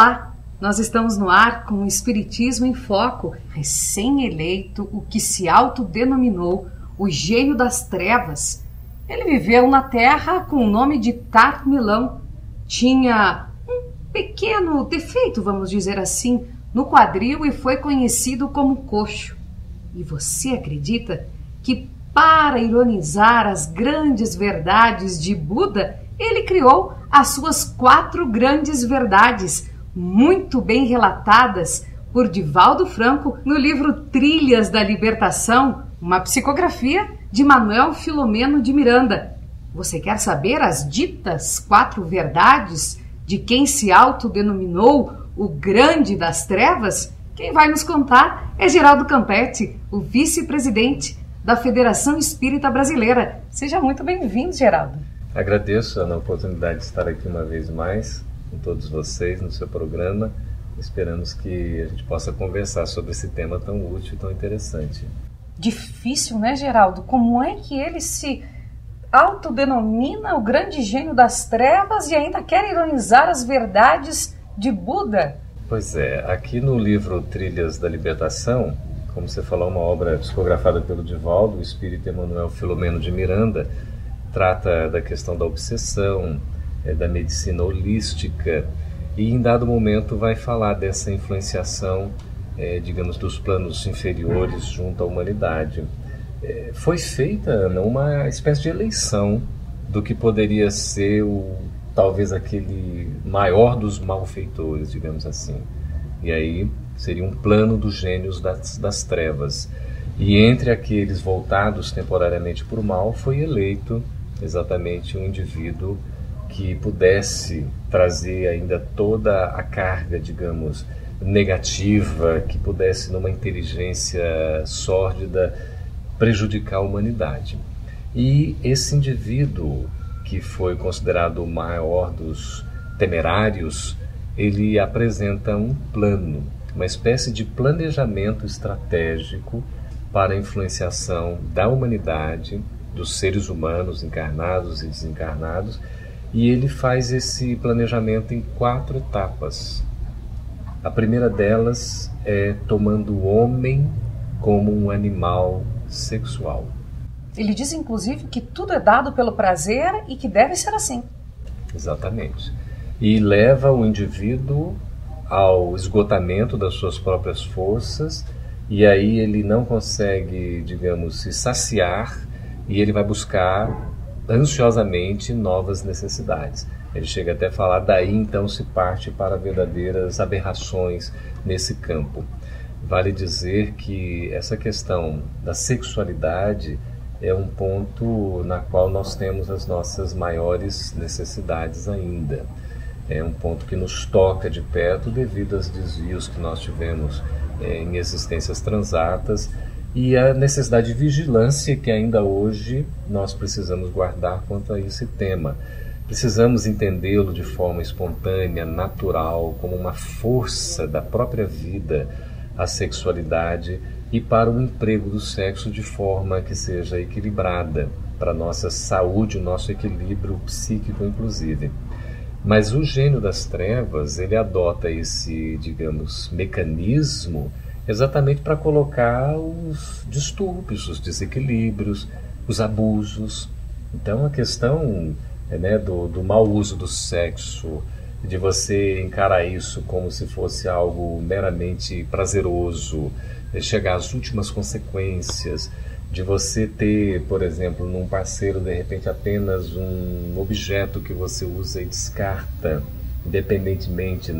Olá, nós estamos no ar com o Espiritismo em Foco, recém-eleito o que se autodenominou o Gênio das Trevas. Ele viveu na Terra com o nome de Tarmilão. Tinha um pequeno defeito, vamos dizer assim, no quadril e foi conhecido como coxo. E você acredita que, para ironizar as grandes verdades de Buda, ele criou as suas 4 grandes verdades, muito bem relatadas por Divaldo Franco no livro Trilhas da Libertação, uma psicografia de Manuel Filomeno de Miranda. Você quer saber as ditas 4 verdades de quem se autodenominou o Grande das Trevas? Quem vai nos contar é Geraldo Campetti, o vice-presidente da Federação Espírita Brasileira. Seja muito bem-vindo, Geraldo. Agradeço a oportunidade de estar aqui uma vez mais com todos vocês no seu programa. Esperamos que a gente possa conversar sobre esse tema tão útil e tão interessante. Difícil, né, Geraldo? Como é que ele se autodenomina o grande gênio das trevas e ainda quer ironizar as verdades de Buda? Pois é, aqui no livro Trilhas da Libertação, como você falou, uma obra psicografada pelo Divaldo, o espírito Emanuel Filomeno de Miranda, trata da questão da obsessão, da medicina holística, e em dado momento vai falar dessa influenciação, digamos, dos planos inferiores junto à humanidade. Foi feita, Ana, uma espécie de eleição do que poderia ser talvez aquele maior dos malfeitores, digamos assim. E aí seria um plano dos gênios das trevas. E entre aqueles voltados temporariamente para o mal, foi eleito exatamente um indivíduo que pudesse trazer ainda toda a carga, digamos, negativa, que pudesse, numa inteligência sórdida, prejudicar a humanidade. E esse indivíduo, que foi considerado o maior dos temerários, ele apresenta um plano, uma espécie de planejamento estratégico para a influenciação da humanidade, dos seres humanos encarnados e desencarnados, e ele faz esse planejamento em 4 etapas. A primeira delas é tomando o homem como um animal sexual. Ele diz, inclusive, que tudo é dado pelo prazer e que deve ser assim. Exatamente. E leva o indivíduo ao esgotamento das suas próprias forças, e aí ele não consegue, digamos, se saciar, e ele vai buscar ansiosamente novas necessidades. Ele chega até a falar, daí então se parte para verdadeiras aberrações nesse campo. Vale dizer que essa questão da sexualidade é um ponto na qual nós temos as nossas maiores necessidades ainda. É um ponto que nos toca de perto devido aos desvios que nós tivemos em existências transatas e a necessidade de vigilância que ainda hoje nós precisamos guardar quanto a esse tema. Precisamos entendê-lo de forma espontânea, natural, como uma força da própria vida, a sexualidade, e para o emprego do sexo de forma que seja equilibrada para a nossa saúde, o nosso equilíbrio psíquico, inclusive. Mas o gênio das trevas, ele adota esse, digamos, mecanismo exatamente para colocar os distúrbios, os desequilíbrios, os abusos. Então a questão do mau uso do sexo, de você encarar isso como se fosse algo meramente prazeroso, chegar às últimas consequências, de você ter, por exemplo, num parceiro, de repente, apenas um objeto que você usa e descarta, independentemente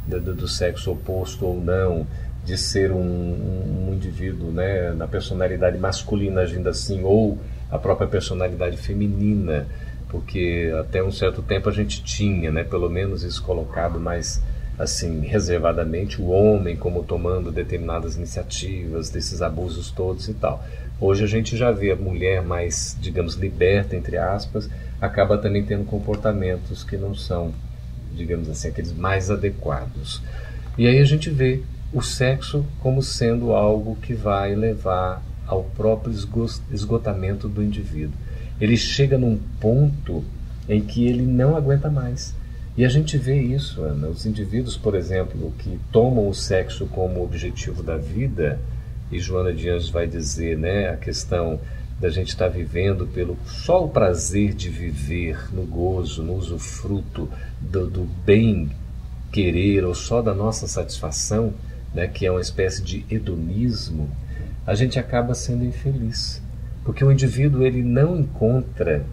do sexo oposto ou não, de ser um indivíduo na personalidade masculina agindo assim, ou a própria personalidade feminina, porque até um certo tempo a gente tinha, pelo menos isso colocado mais assim, reservadamente, o homem como tomando determinadas iniciativas, desses abusos todos e tal. Hoje a gente já vê a mulher mais, digamos, liberta, entre aspas, acaba também tendo comportamentos que não são, digamos assim, aqueles mais adequados. E aí a gente vê o sexo como sendo algo que vai levar ao próprio esgotamento do indivíduo. Ele chega num ponto em que ele não aguenta mais. E a gente vê isso, Ana. Os indivíduos, por exemplo, que tomam o sexo como objetivo da vida, e Joana de Anjos vai dizer, né, a questão da gente estar vivendo pelo só o prazer de viver, no gozo, no usufruto do bem querer, ou só da nossa satisfação, né, que é uma espécie de hedonismo, a gente acaba sendo infeliz. Porque o indivíduo ele não encontra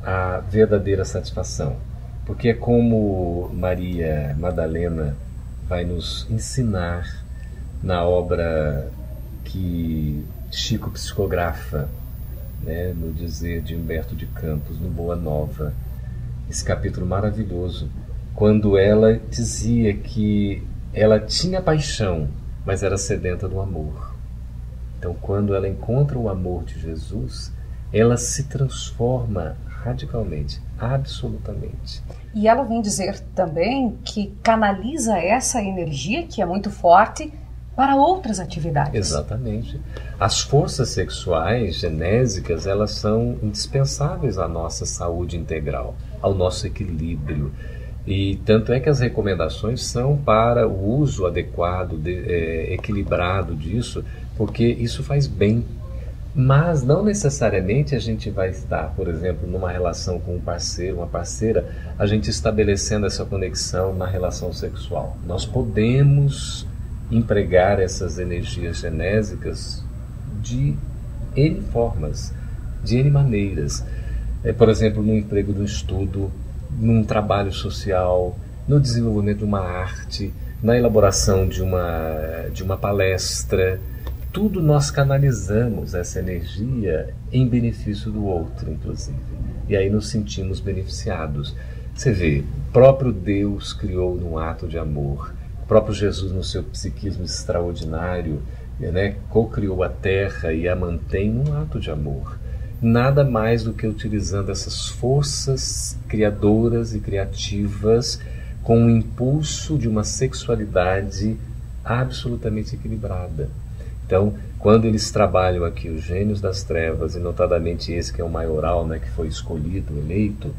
a verdadeira satisfação. Porque é como Maria Madalena vai nos ensinar na obra que Chico psicografa, né, no dizer de Humberto de Campos, no Boa Nova, esse capítulo maravilhoso, quando ela dizia que ela tinha paixão, mas era sedenta do amor. Então, quando ela encontra o amor de Jesus, ela se transforma radicalmente, absolutamente. E ela vem dizer também que canaliza essa energia, que é muito forte, para outras atividades. Exatamente. As forças sexuais genésicas, elas são indispensáveis à nossa saúde integral, ao nosso equilíbrio. E tanto é que as recomendações são para o uso adequado, equilibrado disso, porque isso faz bem. Mas não necessariamente a gente vai estar, por exemplo, numa relação com um parceiro, uma parceira, a gente estabelecendo essa conexão na relação sexual. Nós podemos empregar essas energias genésicas de N formas, de N maneiras. Por exemplo, no emprego do estudo, num trabalho social, no desenvolvimento de uma arte, na elaboração de uma palestra. Tudo nós canalizamos essa energia em benefício do outro, inclusive. E aí nos sentimos beneficiados. Você vê, o próprio Deus criou num ato de amor. O próprio Jesus, no seu psiquismo extraordinário, né, co-criou a terra e a mantém num ato de amor. Nada mais do que utilizando essas forças criadoras e criativas com o impulso de uma sexualidade absolutamente equilibrada. Então, quando eles trabalham aqui os gênios das trevas, e notadamente esse que é o maioral, né, que foi escolhido, eleito,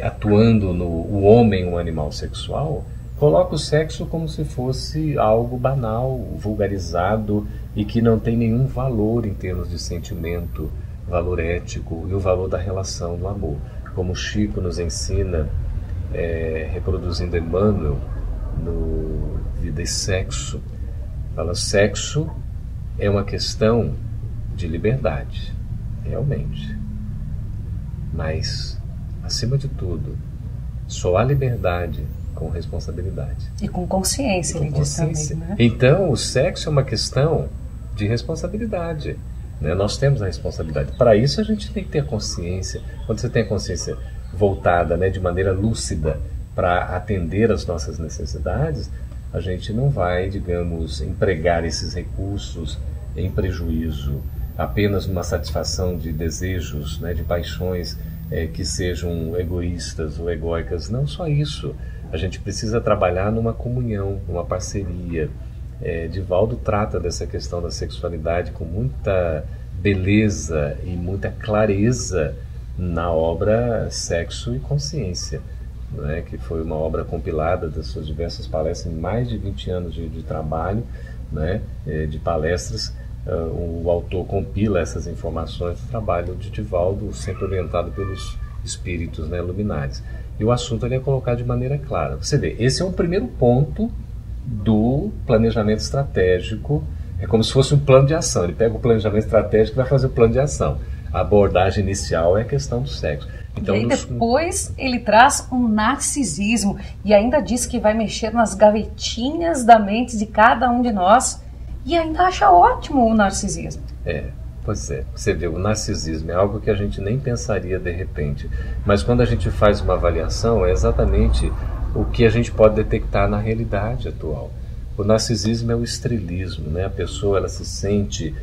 atuando no o homem, um animal sexual, coloca o sexo como se fosse algo banal, vulgarizado e que não tem nenhum valor em termos de sentimento, valor ético e o valor da relação do amor. Como Chico nos ensina, reproduzindo Emmanuel no Vida e Sexo, fala: sexo é uma questão de liberdade, realmente. Mas, acima de tudo, só há liberdade com responsabilidade. E com consciência, ele diz também, né? Então, o sexo é uma questão de responsabilidade. Né? Nós temos a responsabilidade. Para isso, a gente tem que ter consciência. Quando você tem a consciência voltada, né, de maneira lúcida para atender às nossas necessidades, a gente não vai, digamos, empregar esses recursos em prejuízo, apenas numa satisfação de desejos, né, de paixões que sejam egoístas ou egóicas. Não só isso. A gente precisa trabalhar numa comunhão, numa parceria. Divaldo trata dessa questão da sexualidade com muita beleza e muita clareza na obra Sexo e Consciência, né, que foi uma obra compilada das suas diversas palestras, em mais de 20 anos de trabalho, né, de palestras. O autor compila essas informações do trabalho de Divaldo, sempre orientado pelos espíritos, né, luminares. E o assunto ele é colocado de maneira clara. Você vê, esse é um primeiro ponto do planejamento estratégico. É como se fosse um plano de ação. Ele pega o planejamento estratégico e vai fazer o plano de ação. A abordagem inicial é a questão do sexo. Então, e aí depois ele traz um narcisismo e ainda diz que vai mexer nas gavetinhas da mente de cada um de nós e ainda acha ótimo o narcisismo. Pois é. Você vê, o narcisismo é algo que a gente nem pensaria de repente. Mas quando a gente faz uma avaliação, é exatamente o que a gente pode detectar na realidade atual. O narcisismo é o estrelismo, né? A pessoa ela se sente,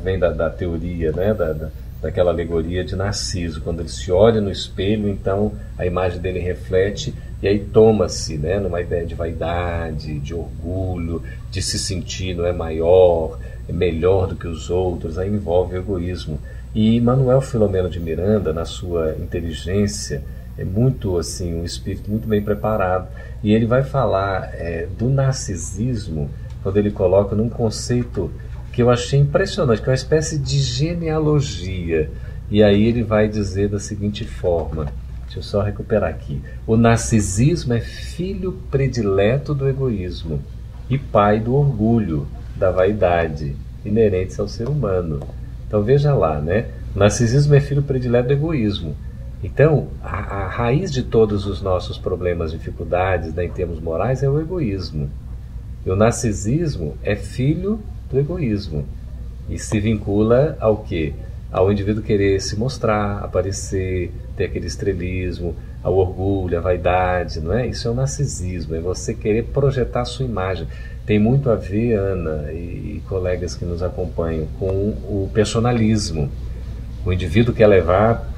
vem da teoria, né? Daquela alegoria de Narciso, quando ele se olha no espelho, então a imagem dele reflete e aí toma-se, né, numa ideia de vaidade, de orgulho, de se sentir maior, melhor do que os outros, aí envolve o egoísmo. E Manuel Filomeno de Miranda, na sua inteligência, é muito assim, um espírito muito bem preparado. E ele vai falar do narcisismo, quando ele coloca num conceito que eu achei impressionante, que é uma espécie de genealogia. E aí ele vai dizer da seguinte forma, deixa eu só recuperar aqui: o narcisismo é filho predileto do egoísmo e pai do orgulho, da vaidade, inerentes ao ser humano. Então veja lá, né? O narcisismo é filho predileto do egoísmo. Então, a raiz de todos os nossos problemas, dificuldades, né, em termos morais, é o egoísmo. E o narcisismo é filho do egoísmo. E se vincula ao quê? Ao indivíduo querer se mostrar, aparecer, ter aquele estrelismo, ao orgulho, à vaidade, não é? Isso é o narcisismo, é você querer projetar a sua imagem. Tem muito a ver, Ana e colegas que nos acompanham, com o personalismo. O indivíduo quer levar,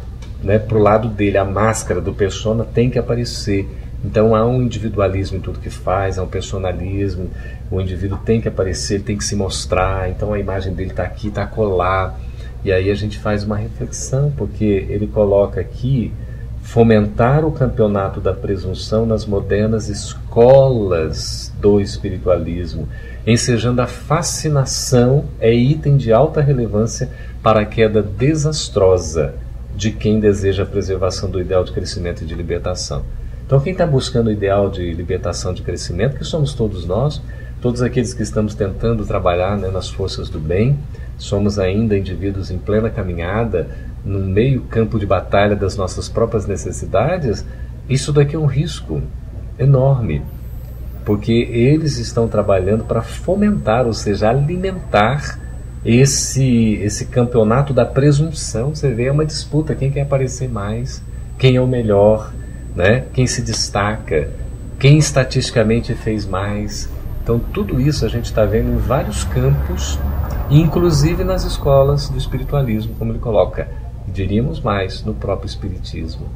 né, para o lado dele, a máscara do persona tem que aparecer. Então há um individualismo em tudo que faz, há um personalismo, o indivíduo tem que aparecer, tem que se mostrar, então a imagem dele está aqui, está acolá. E aí a gente faz uma reflexão, porque ele coloca aqui: fomentar o campeonato da presunção nas modernas escolas do espiritualismo, ensejando a fascinação, é item de alta relevância para a queda desastrosa de quem deseja a preservação do ideal de crescimento e de libertação. Então quem está buscando o ideal de libertação, de crescimento, que somos todos nós, todos aqueles que estamos tentando trabalhar, né, nas forças do bem, somos ainda indivíduos em plena caminhada, no meio campo de batalha das nossas próprias necessidades. Isso daqui é um risco enorme, porque eles estão trabalhando para fomentar, ou seja, alimentar esse campeonato da presunção. Você vê, é uma disputa, quem quer aparecer mais, quem é o melhor, né? Quem se destaca, quem estatisticamente fez mais. Então tudo isso a gente está vendo em vários campos, inclusive nas escolas do espiritualismo, como ele coloca, diríamos mais, no próprio espiritismo.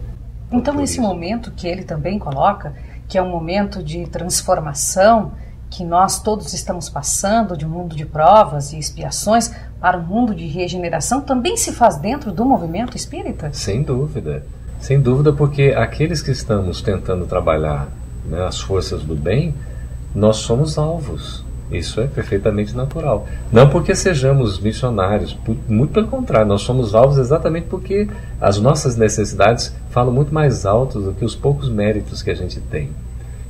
Então esse momento que ele também coloca, que é um momento de transformação, que nós todos estamos passando, de um mundo de provas e expiações para um mundo de regeneração, também se faz dentro do movimento espírita? Sem dúvida, porque aqueles que estamos tentando trabalhar, né, as forças do bem, nós somos alvos. Isso é perfeitamente natural. Não porque sejamos missionários, muito pelo contrário, nós somos alvos exatamente porque as nossas necessidades falam muito mais alto do que os poucos méritos que a gente tem.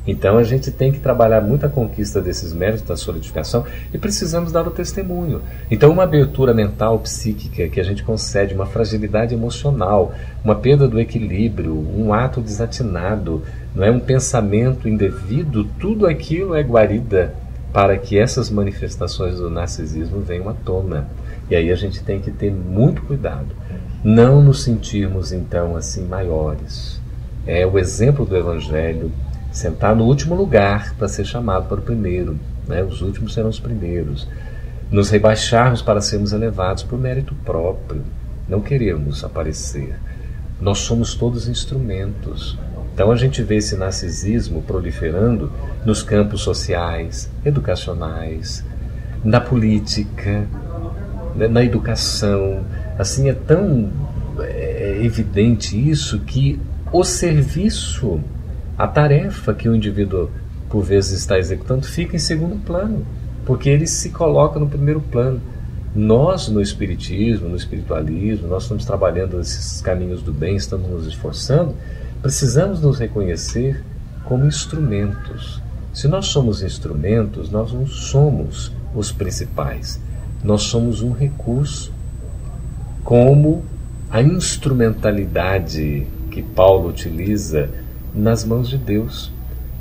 Então a gente tem que trabalhar muito a conquista desses méritos, da solidificação, e precisamos dar o testemunho. Então uma abertura mental, psíquica, que a gente concede, uma fragilidade emocional, uma perda do equilíbrio, um ato desatinado, não é, um pensamento indevido, tudo aquilo é guarida para que essas manifestações do narcisismo venham à tona. E aí a gente tem que ter muito cuidado, não nos sentirmos então assim maiores. É o exemplo do Evangelho, sentar no último lugar para ser chamado para o primeiro, né? Os últimos serão os primeiros. Nos rebaixarmos para sermos elevados por mérito próprio. Não queremos aparecer. Nós somos todos instrumentos. Então a gente vê esse narcisismo proliferando nos campos sociais, educacionais, na política, na educação. Assim, é tão evidente isso que o serviço, a tarefa que o indivíduo por vezes está executando, fica em segundo plano, porque ele se coloca no primeiro plano. Nós, no espiritismo, no espiritualismo, nós estamos trabalhando esses caminhos do bem, estamos nos esforçando, precisamos nos reconhecer como instrumentos. Se nós somos instrumentos, nós não somos os principais. Nós somos um recurso, como a instrumentalidade que Paulo utiliza nas mãos de Deus.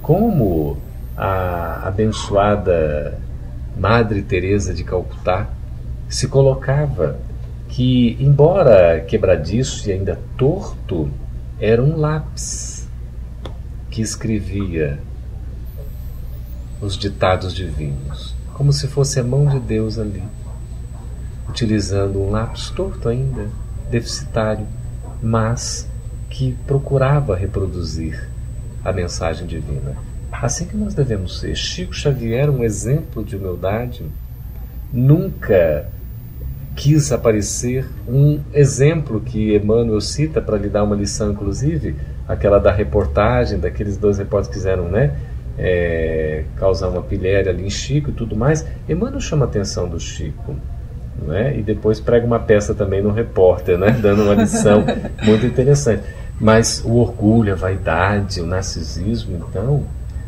Como a abençoada Madre Teresa de Calcutá se colocava, que, embora quebradiço e ainda torto, era um lápis que escrevia os ditados divinos, como se fosse a mão de Deus ali, utilizando um lápis torto ainda, deficitário, mas que procurava reproduzir a mensagem divina. Assim que nós devemos ser. Chico Xavier, um exemplo de humildade, nunca quis aparecer, um exemplo que Emmanuel cita para lhe dar uma lição, inclusive, aquela da reportagem, daqueles dois repórteres que quiseram, né, causar uma pilhéria ali em Chico e tudo mais. Emmanuel chama a atenção do Chico, não é? E depois prega uma peça também no repórter, né, dando uma lição muito interessante. Mas o orgulho, a vaidade, o narcisismo, então,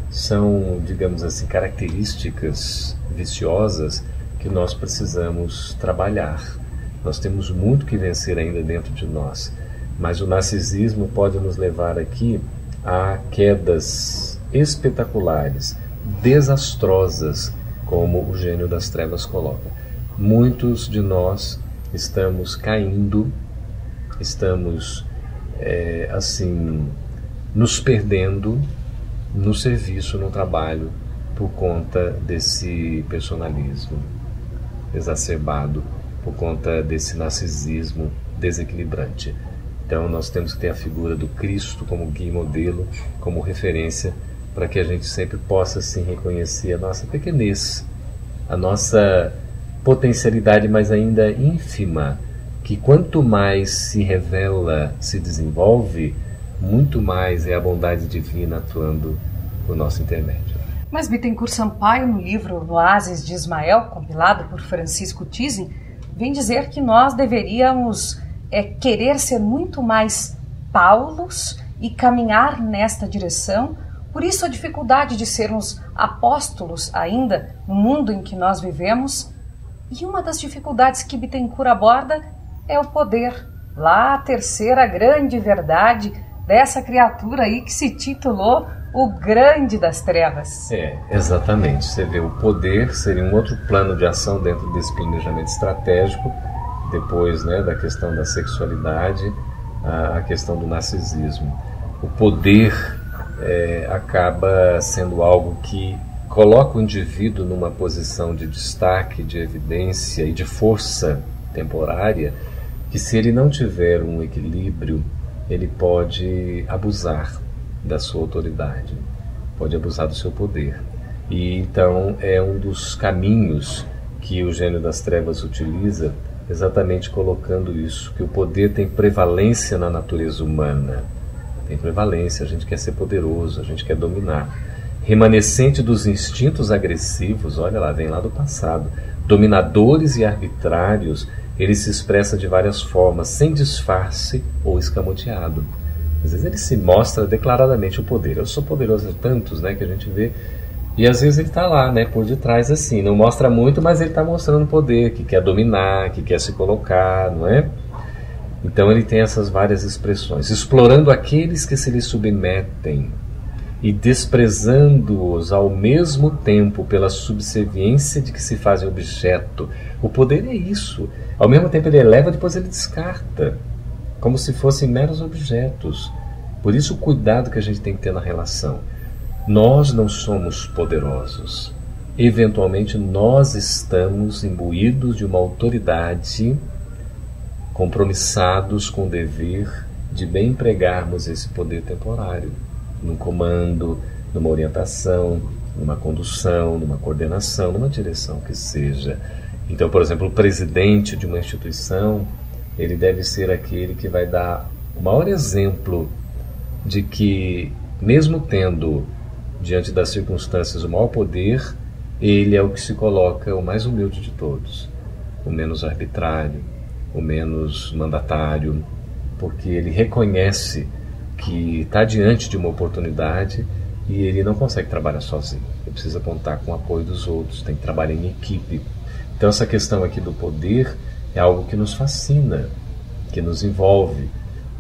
são, digamos assim, características viciosas que nós precisamos trabalhar. Nós temos muito que vencer ainda dentro de nós, mas o narcisismo pode nos levar aqui a quedas espetaculares, desastrosas, como o gênio das trevas coloca. Muitos de nós estamos caindo, estamos assim, nos perdendo no serviço, no trabalho, por conta desse personalismo exacerbado, por conta desse narcisismo desequilibrante. Então nós temos que ter a figura do Cristo como guia e modelo, como referência, para que a gente sempre possa assim reconhecer a nossa pequenez, a nossa potencialidade, mas ainda ínfima, que quanto mais se revela, se desenvolve, muito mais é a bondade divina atuando por nosso intermédio. Mas Bittencourt Sampaio, no livro No Oásis de Ismael, compilado por Francisco Thyssen, vem dizer que nós deveríamos querer ser muito mais Paulos e caminhar nesta direção. Por isso a dificuldade de sermos apóstolos ainda no mundo em que nós vivemos. E uma das dificuldades que Bittencourt aborda é o poder. Lá a terceira grande verdade dessa criatura aí que se titulou o Grande das Trevas. Exatamente. Você vê, o poder seria um outro plano de ação dentro desse planejamento estratégico, depois, né, da questão da sexualidade, a questão do narcisismo. O poder acaba sendo algo que coloca o indivíduo numa posição de destaque, de evidência e de força temporária, que se ele não tiver um equilíbrio, ele pode abusar da sua autoridade, pode abusar do seu poder. E então é um dos caminhos que o gênio das trevas utiliza, exatamente colocando isso, que o poder tem prevalência na natureza humana. Tem prevalência, a gente quer ser poderoso, a gente quer dominar. Remanescente dos instintos agressivos, olha lá, vem lá do passado. Dominadores e arbitrários, ele se expressa de várias formas, sem disfarce ou escamoteado. Às vezes ele se mostra declaradamente o poder. Eu sou poderoso, tantos, né, que a gente vê. E às vezes ele está lá, né, por detrás assim. Não mostra muito, mas ele está mostrando poder, que quer dominar, que quer se colocar, não é? Então ele tem essas várias expressões. Explorando aqueles que se lhe submetem e desprezando-os ao mesmo tempo pela subserviência de que se fazem objeto. O poder é isso. Ao mesmo tempo ele eleva, depois ele descarta, como se fossem meros objetos. Por isso o cuidado que a gente tem que ter na relação. Nós não somos poderosos. Eventualmente nós estamos imbuídos de uma autoridade, compromissados com o dever de bem empregarmos esse poder temporário, num comando, numa orientação, numa condução, numa coordenação, numa direção que seja. Então, por exemplo, o presidente de uma instituição, ele deve ser aquele que vai dar o maior exemplo de que, mesmo tendo, diante das circunstâncias, o maior poder, ele é o que se coloca o mais humilde de todos, o menos arbitrário, o menos mandatário, porque ele reconhece que está diante de uma oportunidade e ele não consegue trabalhar sozinho. Ele precisa contar com o apoio dos outros, tem que trabalhar em equipe. Então essa questão aqui do poder é algo que nos fascina, que nos envolve.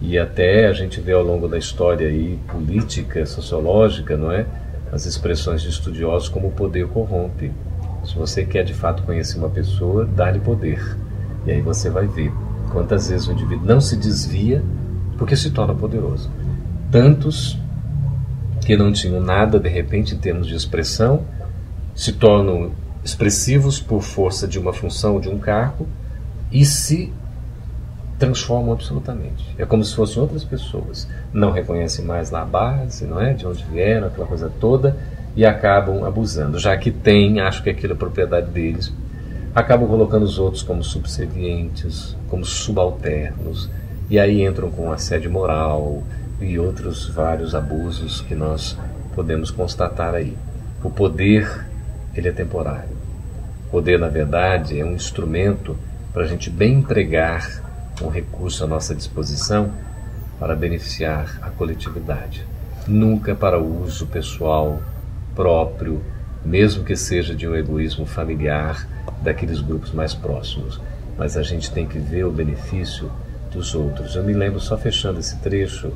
E até a gente vê ao longo da história aí, política, sociológica, não é? As expressões de estudiosos como o poder corrompe. Se você quer de fato conhecer uma pessoa, dá-lhe poder. E aí você vai ver quantas vezes o indivíduo não se desvia porque se torna poderoso. Tantos que não tinham nada, de repente, em termos de expressão, se tornam expressivos por força de uma função, de um cargo, e se transformam absolutamente. É como se fossem outras pessoas. Não reconhecem mais lá a base, não é? De onde vieram, aquela coisa toda, e acabam abusando. Já que tem, acho que aquilo é propriedade deles, acabam colocando os outros como subservientes, como subalternos, e aí entram com assédio moral, e outros vários abusos que nós podemos constatar aí. O poder, ele é temporário. O poder, na verdade, é um instrumento para a gente bem empregar um recurso à nossa disposição para beneficiar a coletividade. Nunca para o uso pessoal próprio, mesmo que seja de um egoísmo familiar daqueles grupos mais próximos. Mas a gente tem que ver o benefício dos outros. Eu me lembro, só fechando esse trecho,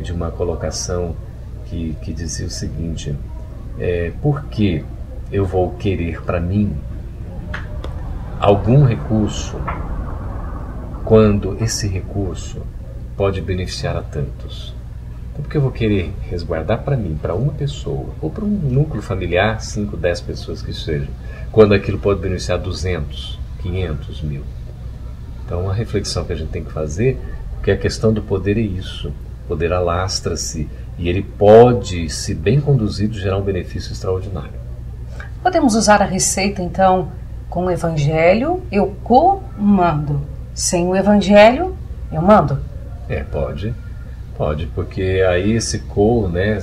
de uma colocação que dizia o seguinte: por que eu vou querer para mim algum recurso quando esse recurso pode beneficiar a tantos? Então, por que eu vou querer resguardar para mim, para uma pessoa, ou para um núcleo familiar, 5, 10 pessoas que sejam, quando aquilo pode beneficiar 200, 500, 1000? Então, a reflexão que a gente tem que fazer, porque a questão do poder é isso. O poder alastra-se e ele pode, se bem conduzido, gerar um benefício extraordinário. Podemos usar a receita, então, com o Evangelho, eu comando. Sem o Evangelho, eu mando? Pode, porque aí esse né,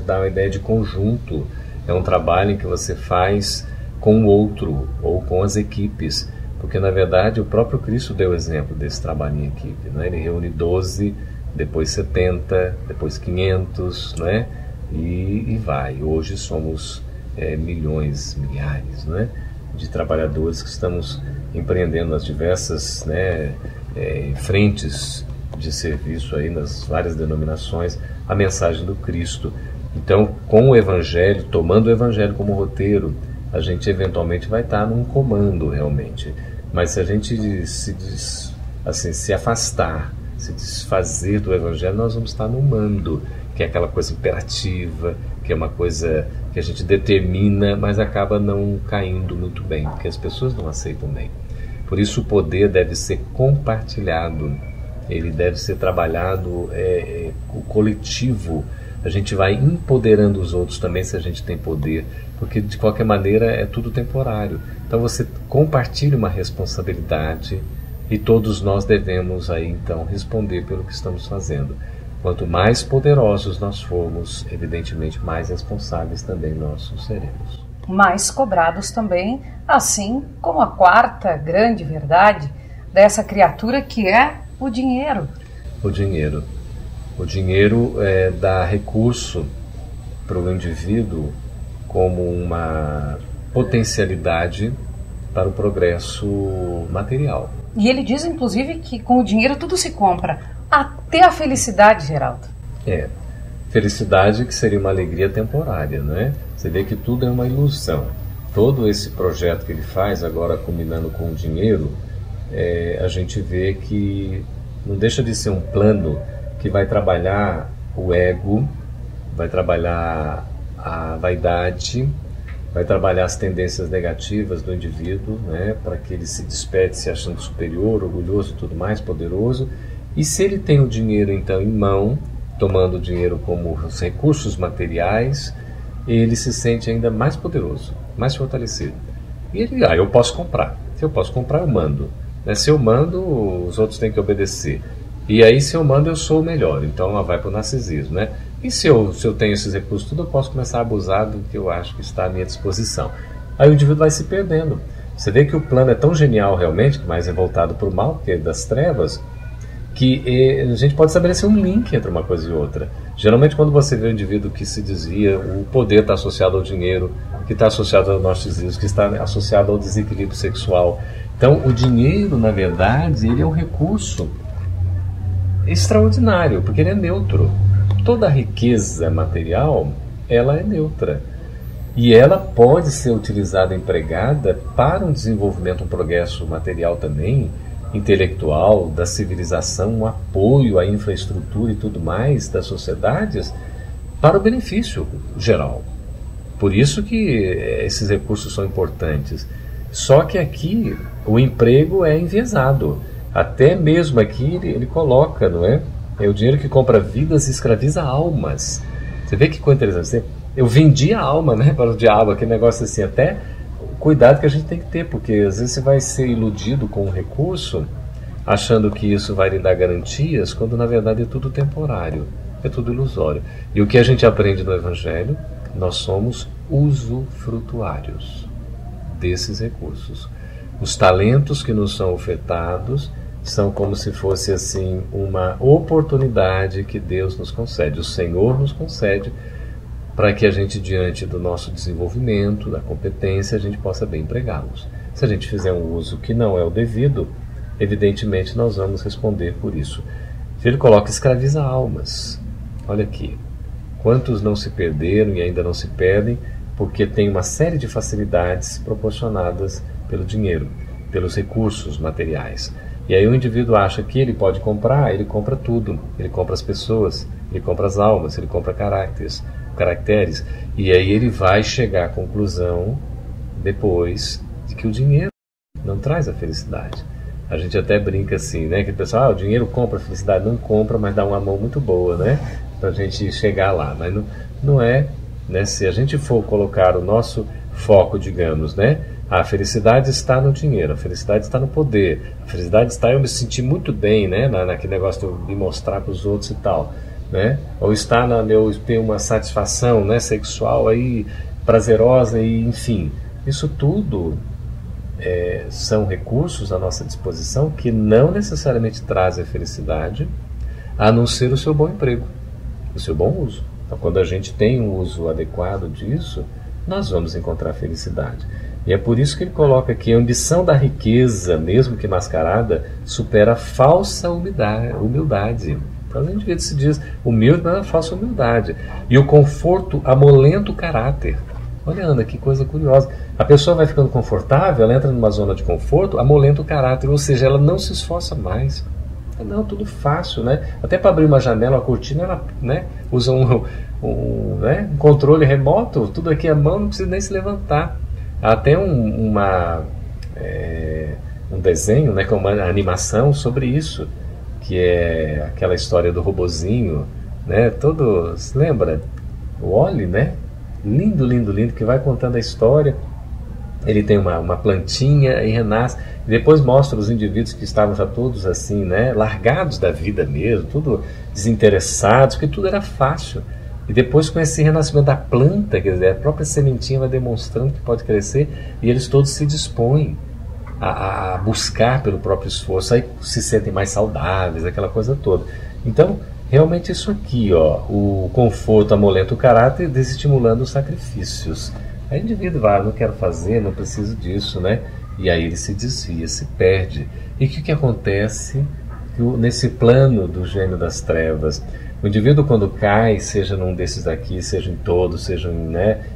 dá uma ideia de conjunto. É um trabalho em que você faz com o outro ou com as equipes. Porque, na verdade, o próprio Cristo deu exemplo desse trabalho em equipe. Né? Ele reúne 12, depois 70, depois 500, né? E vai. Hoje somos milhões, milhares, né? De trabalhadores que estamos empreendendo nas diversas frentes de serviço aí nas várias denominações, a mensagem do Cristo. Então, com o Evangelho, tomando o Evangelho como roteiro, a gente eventualmente vai estar num comando realmente. Mas se a gente se afastar, se desfazer do Evangelho, nós vamos estar no mando, que é aquela coisa imperativa, que é uma coisa que a gente determina, mas acaba não caindo muito bem, porque as pessoas não aceitam bem. Por isso o poder deve ser compartilhado, ele deve ser trabalhado, o coletivo. A gente vai empoderando os outros também se a gente tem poder, porque de qualquer maneira é tudo temporário. Então você compartilha uma responsabilidade e todos nós devemos aí então responder pelo que estamos fazendo. Quanto mais poderosos nós formos, evidentemente mais responsáveis também nós seremos. Mais cobrados também, assim como a quarta grande verdade dessa criatura que é o dinheiro. O dinheiro dá recurso para o indivíduo como uma potencialidade para o progresso material. E ele diz, inclusive, que com o dinheiro tudo se compra, até a felicidade, Geraldo. Felicidade que seria uma alegria temporária, não é? Você vê que tudo é uma ilusão. Todo esse projeto que ele faz, agora combinando com o dinheiro, a gente vê que não deixa de ser um plano que vai trabalhar o ego, vai trabalhar a vaidade, vai trabalhar as tendências negativas do indivíduo, né, para que ele se desperte se achando superior, orgulhoso e tudo mais, poderoso. E se ele tem o dinheiro então em mão, tomando o dinheiro como os recursos materiais, ele se sente ainda mais poderoso, mais fortalecido. E ele, eu posso comprar. Se eu posso comprar, eu mando. Se eu mando, os outros têm que obedecer. E aí, se eu mando, eu sou o melhor. Então, ela vai para o narcisismo, né? E se eu tenho esses recursos tudo, eu posso começar a abusar do que eu acho que está à minha disposição. Aí o indivíduo vai se perdendo. Você vê que o plano é tão genial realmente, que mais é voltado para o mal, que é das trevas, que a gente pode estabelecer um link entre uma coisa e outra. Geralmente, quando você vê um indivíduo que se desvia, o poder está associado ao dinheiro, que está associado ao narcisismo, que está associado ao desequilíbrio sexual. Então, o dinheiro, na verdade, ele é um recurso extraordinário, porque ele é neutro. Toda a riqueza material, ela é neutra. E ela pode ser utilizada, empregada para um desenvolvimento, um progresso material também, intelectual, da civilização, um apoio à infraestrutura e tudo mais das sociedades, para o benefício geral. Por isso que esses recursos são importantes. Só que aqui o emprego é enviesado. Até mesmo aqui ele coloca, não é? É o dinheiro que compra vidas e escraviza almas. Você vê que coisa interessante. Eu vendi a alma, né, para o diabo, aquele negócio assim. Até cuidado que a gente tem que ter, porque às vezes você vai ser iludido com um recurso, achando que isso vai lhe dar garantias, quando na verdade é tudo temporário. é tudo ilusório. E o que a gente aprende no Evangelho? Nós somos usufrutuários desses recursos. Os talentos que nos são ofertados são como se fosse assim uma oportunidade que Deus nos concede, o Senhor nos concede, para que a gente, diante do nosso desenvolvimento, da competência, a gente possa bem empregá-los. Se a gente fizer um uso que não é o devido, evidentemente nós vamos responder por isso. Ele coloca: escraviza almas. Olha aqui, quantos não se perderam e ainda não se perdem porque tem uma série de facilidades proporcionadas pelo dinheiro, pelos recursos materiais. E aí o indivíduo acha que ele pode comprar, ele compra tudo. Ele compra as pessoas, ele compra as almas, ele compra caracteres. E aí ele vai chegar à conclusão, depois, de que o dinheiro não traz a felicidade. A gente até brinca assim, né? Que o pessoal, o dinheiro compra a felicidade. Não compra, mas dá uma mão muito boa, né? Pra gente chegar lá. Mas não é, né? Se a gente for colocar o nosso foco, digamos, né? A felicidade está no dinheiro, a felicidade está no poder, a felicidade está em eu me sentir muito bem, né? Naquele negócio de eu me mostrar para os outros e tal, né? Ou está na eu ter uma satisfação, né, sexual aí, prazerosa, e enfim. Isso tudo são recursos à nossa disposição que não necessariamente trazem a felicidade, a não ser o seu bom emprego, o seu bom uso. Então, quando a gente tem um uso adequado disso, nós vamos encontrar felicidade. E é por isso que ele coloca aqui: a ambição da riqueza, mesmo que mascarada, supera a falsa humildade. Então, o indivíduo se diz humilde, mas é falsa humildade. E o conforto amolenta o caráter. Olha, Ana, que coisa curiosa. A pessoa vai ficando confortável, ela entra numa zona de conforto, amolenta o caráter, ou seja, ela não se esforça mais. Não, tudo fácil, né? Até para abrir uma janela, uma cortina, ela, né, usa um controle remoto, tudo aqui à mão, não precisa nem se levantar. Há até um desenho, né, com uma animação sobre isso, que é aquela história do robozinho, né? Todos lembra? O Wall-E, né? Lindo, lindo, lindo, que vai contando a história. Ele tem uma plantinha e renasce. E depois mostra os indivíduos que estavam já todos assim, né, largados da vida mesmo, tudo desinteressados, porque tudo era fácil. E depois, com esse renascimento da planta, quer dizer, a própria sementinha vai demonstrando que pode crescer, e eles todos se dispõem a buscar pelo próprio esforço, aí se sentem mais saudáveis, aquela coisa toda. Então, realmente isso aqui, ó, o conforto amolenta o caráter, desestimulando os sacrifícios. Aí o indivíduo vai: não quero fazer, não preciso disso, né? E aí ele se desvia, se perde. E o que acontece nesse plano do gênio das trevas? O indivíduo, quando cai, seja num desses aqui, seja em todos, seja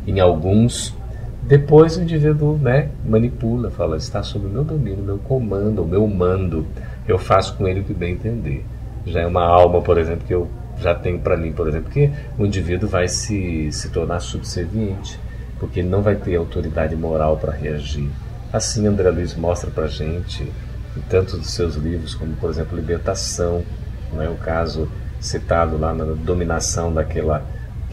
em alguns, depois o indivíduo, né, manipula, fala: está sob o meu domínio, meu comando, o meu mando, eu faço com ele o que bem entender. Já é uma alma, por exemplo, que eu já tenho para mim, por exemplo, que o indivíduo vai se tornar subserviente, porque ele não vai ter autoridade moral para reagir. Assim, André Luiz mostra para a gente, em tantos dos seus livros, como, por exemplo, Libertação, não é o caso citado lá na dominação daquele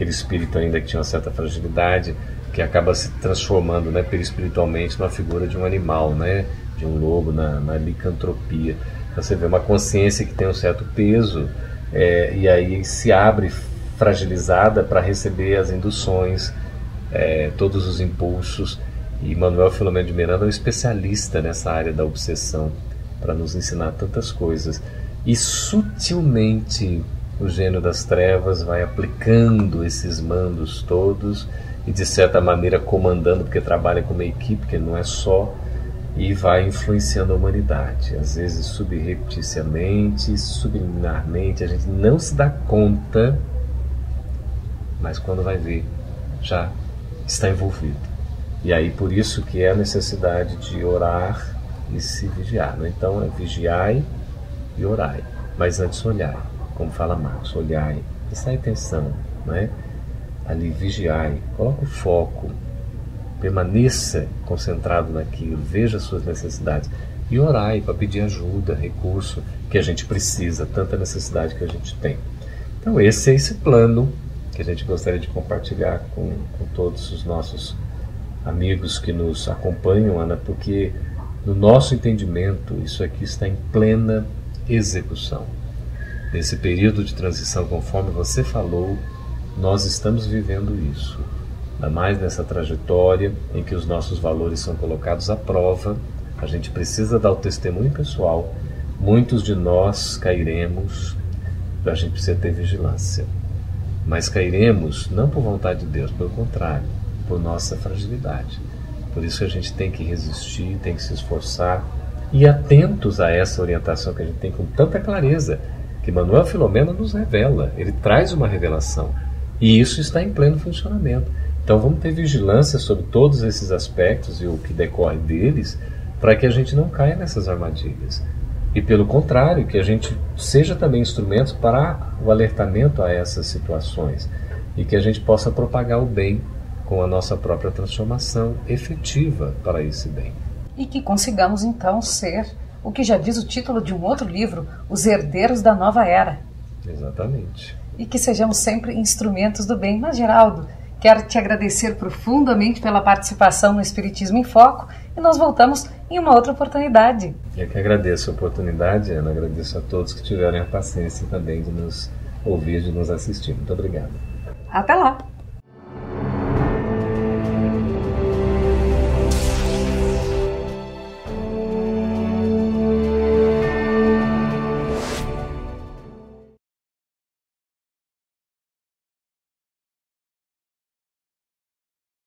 espírito ainda que tinha uma certa fragilidade, que acaba se transformando, né, perispiritualmente numa figura de um animal, né, de um lobo, na licantropia. Então você vê uma consciência que tem um certo peso, e aí se abre fragilizada para receber as induções, todos os impulsos. E Manuel Filomeno de Miranda é um especialista nessa área da obsessão, para nos ensinar tantas coisas. E sutilmente o gênio das trevas vai aplicando esses mandos todos e, de certa maneira, comandando, porque trabalha com uma equipe, que não é só, e vai influenciando a humanidade. Às vezes subrepticiamente, subliminarmente, a gente não se dá conta, mas quando vai ver, já está envolvido. E aí, por isso que é a necessidade de orar e se vigiar, né? Então, é vigiai e orai, mas antes olhai, como fala Marcos, olhai, prestai atenção, né? Ali, vigiai, coloca o foco, permaneça concentrado naquilo, veja as suas necessidades e orai para pedir ajuda, recurso que a gente precisa, tanta necessidade que a gente tem. Então, esse é esse plano que a gente gostaria de compartilhar com todos os nossos amigos que nos acompanham, Ana, porque no nosso entendimento isso aqui está em plena execução. Nesse período de transição, conforme você falou, nós estamos vivendo isso. Ainda mais nessa trajetória em que os nossos valores são colocados à prova, a gente precisa dar o testemunho pessoal. Muitos de nós cairemos, a gente precisa ter vigilância. Mas cairemos não por vontade de Deus, pelo contrário, por nossa fragilidade. Por isso que a gente tem que resistir, tem que se esforçar e atentos a essa orientação que a gente tem com tanta clareza, que Manuel Filomeno nos revela, ele traz uma revelação. E isso está em pleno funcionamento. Então vamos ter vigilância sobre todos esses aspectos e o que decorre deles, para que a gente não caia nessas armadilhas. E pelo contrário, que a gente seja também instrumentos para o alertamento a essas situações e que a gente possa propagar o bem com a nossa própria transformação efetiva para esse bem. E que consigamos então ser o que já diz o título de um outro livro, Os Herdeiros da Nova Era. Exatamente. E que sejamos sempre instrumentos do bem. Mas, Geraldo, quero te agradecer profundamente pela participação no Espiritismo em Foco e nós voltamos em uma outra oportunidade. Eu que agradeço a oportunidade, Ana, agradeço a todos que tiveram a paciência também de nos ouvir, de nos assistir. Muito obrigado. Até lá!